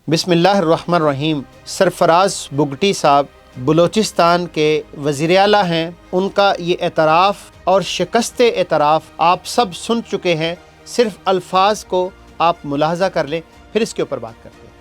बिस्मिल्लाहिर्रहमानिर्रहीम। सरफराज बुगटी साहब बलूचिस्तान के वज़ीर आला हैं। उनका ये एतराफ़ और शिकस्त एतराफ़ आप सब सुन चुके हैं। सिर्फ अल्फाज को आप मुलाहजा कर लें, फिर इसके ऊपर बात करते हैं।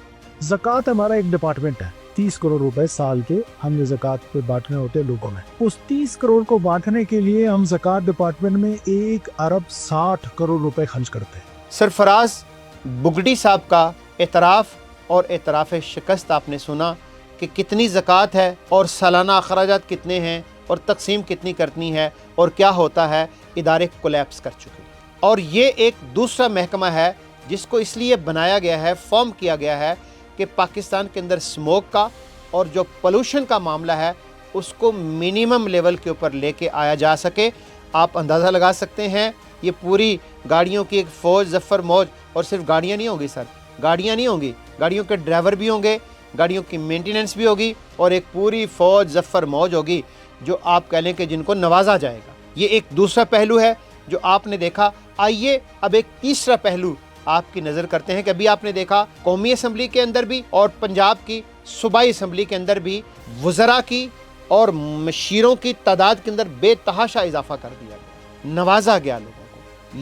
ज़कात हमारा एक डिपार्टमेंट है। 30 करोड़ रुपए साल के हमने ज़कात पे बांटने होते हैं लोगों में। उस 30 करोड़ को बांटने के लिए हम ज़कात डिपार्टमेंट में 1 अरब 60 करोड़ रुपए खर्च करते हैं। सरफराज बुगटी साहब का एतराफ़ और एतराफ़ शिकस्त आपने सुना कि कितनी ज़कात है और सालाना अखराजात कितने हैं और तकसीम कितनी करनी है और क्या होता है। इदारे कोलैप्स कर चुके हैं और ये एक दूसरा महकमा है जिसको इसलिए बनाया गया है, फॉर्म किया गया है कि पाकिस्तान के अंदर स्मोक का और जो पोल्यूशन का मामला है उसको मिनिमम लेवल के ऊपर लेके आया जा सके। आप अंदाज़ा लगा सकते हैं, ये पूरी गाड़ियों की एक फ़ौज ज़फ़र मौज, और सिर्फ गाड़ियाँ नहीं होंगी सर, गाड़ियाँ नहीं होंगी, गाड़ियों के ड्राइवर भी होंगे, गाड़ियों की मेंटेनेंस भी होगी और एक पूरी फ़ौज ज़फ़र मौज होगी जो आप कह लें कि जिनको नवाजा जाएगा। ये एक दूसरा पहलू है जो आपने देखा। आइए अब एक तीसरा पहलू आपकी नज़र करते हैं कि अभी आपने देखा कौमी असम्बली के अंदर भी और पंजाब की सूबाई असम्बली के अंदर भी वज़रा की और मशीरों की तादाद के अंदर बेतहाशा इजाफा कर दिया गया, नवाजा गया लोगों को।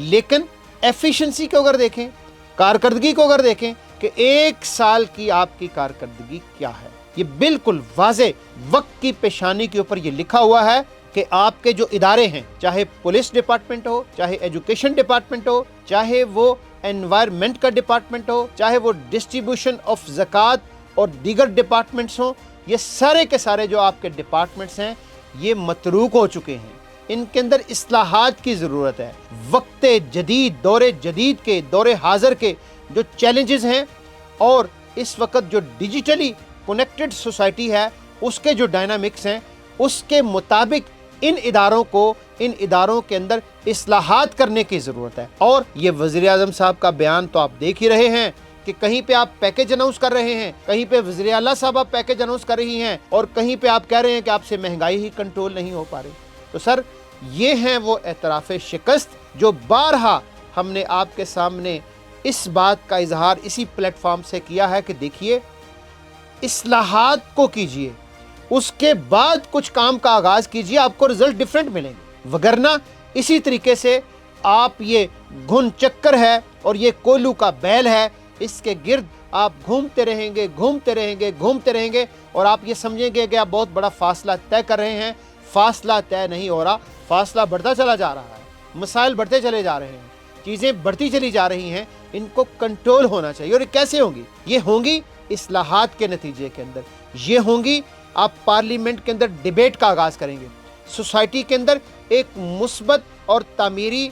लेकिन एफिशिएंसी को अगर देखें, कारकर्दगी को अगर देखें कि 1 साल की आपकी कारकर्दगी क्या है, ये बिल्कुल वाज़े वक्त की पेशानी के ऊपर ये लिखा हुआ है कि आपके जो इदारे हैं, चाहे पुलिस डिपार्टमेंट हो, चाहे एजुकेशन डिपार्टमेंट हो, चाहे वो एनवायरनमेंट का डिपार्टमेंट हो, चाहे वो डिस्ट्रीब्यूशन ऑफ ज़कात और दीगर डिपार्टमेंट्स हो, ये सारे के सारे जो आपके डिपार्टमेंट्स हैं ये मतरूक हो चुके हैं। इनके अंदर इस्लाहात की ज़रूरत है। वक्त जदीद, दौरे जदीद के, दौरे हाज़र के जो चैलेंजेस हैं और इस वक्त जो डिजिटली कनेक्टेड सोसाइटी है उसके जो डायनामिक्स हैं उसके मुताबिक इन इदारों के अंदर इस्लाहात करने की ज़रूरत है। और ये वज़ीर आज़म साहब का बयान तो आप देख ही रहे हैं कि कहीं पे आप पैकेज अनाउंस कर रहे हैं, कहीं पे वज़ीर आला साहब आप पैकेज अनाउंस कर रही हैं और कहीं पे आप कह रहे हैं कि आपसे महंगाई ही कंट्रोल नहीं हो पा रही। तो सर ये हैं वो एतराफ़ शिकस्त जो बारहा हमने आपके सामने इस बात का इजहार इसी प्लेटफॉर्म से किया है कि देखिए इस्लाहात को कीजिए, उसके बाद कुछ काम का आगाज़ कीजिए, आपको रिजल्ट डिफरेंट मिलेंगे। वगरना इसी तरीके से आप ये घुन चक्कर है और ये कोल्हू का बैल है, इसके गिर्द आप घूमते रहेंगे और आप ये समझेंगे कि आप बहुत बड़ा फासला तय कर रहे हैं। फासला तय नहीं हो रहा, फासला बढ़ता चला जा रहा है, मसाइल बढ़ते चले जा रहे हैं, चीज़ें बढ़ती चली जा रही हैं। इनको कंट्रोल होना चाहिए। और कैसे होंगी? ये होंगी इस्लाहात के नतीजे के अंदर, ये होंगी आप पार्लियामेंट के अंदर डिबेट का आगाज़ करेंगे, सोसाइटी के अंदर एक मुस्बत और तामीरी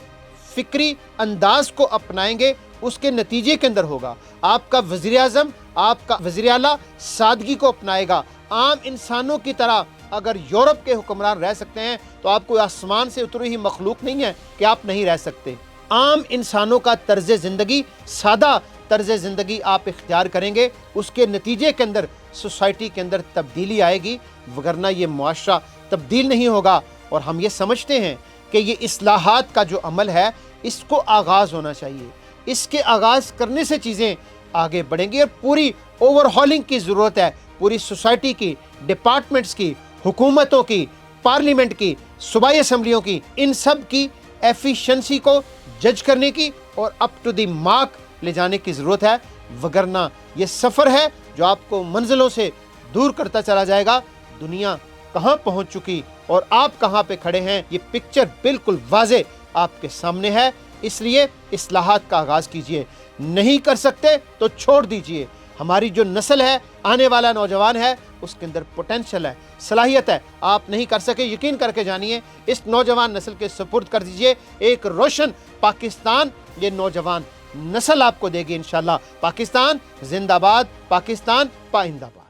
फ़िक्री अंदाज को अपनाएंगे, उसके नतीजे के अंदर होगा आपका वज़ीर आज़म, आपका वज़ीर आला सादगी को अपनाएगा। आम इंसानों की तरह अगर यूरोप के हुक्मरान रह सकते हैं तो आप कोई आसमान से उतरी हुई मखलूक नहीं है कि आप नहीं रह सकते। आम इंसानों का तर्ज़ ज़िंदगी, सादा तर्ज़ ज़िंदगी आप इख्तियार करेंगे, उसके नतीजे के अंदर सोसाइटी के अंदर तब्दीली आएगी, वगरना ये मुआशरा तब्दील नहीं होगा। और हम ये समझते हैं कि ये इस्लाहात का जो अमल है इसको आगाज़ होना चाहिए, इसके आगाज़ करने से चीज़ें आगे बढ़ेंगी। और पूरी ओवरहॉलिंग की ज़रूरत है, पूरी सोसाइटी की, डिपार्टमेंट्स की, हुकूमतों की, पार्लियामेंट की, सूबाई असम्बलियों की, इन सब की एफिशिएंसी को जज करने की और अप टू द मार्क ले जाने की ज़रूरत है। वगरना ये सफ़र है जो आपको मंजिलों से दूर करता चला जाएगा। दुनिया कहाँ पहुँच चुकी और आप कहाँ पे खड़े हैं, ये पिक्चर बिल्कुल वाज़े आपके सामने है। इसलिए इस्लाहात का आगाज़ कीजिए, नहीं कर सकते तो छोड़ दीजिए। हमारी जो नस्ल है, आने वाला नौजवान है, उसके अंदर पोटेंशियल है, सलाहियत है। आप नहीं कर सके, यकीन करके जानिए, इस नौजवान नस्ल के सुपुर्द कर दीजिए। एक रोशन पाकिस्तान ये नौजवान नस्ल आपको देगी इंशाल्लाह। पाकिस्तान जिंदाबाद, पाकिस्तान पाइंदाबाद।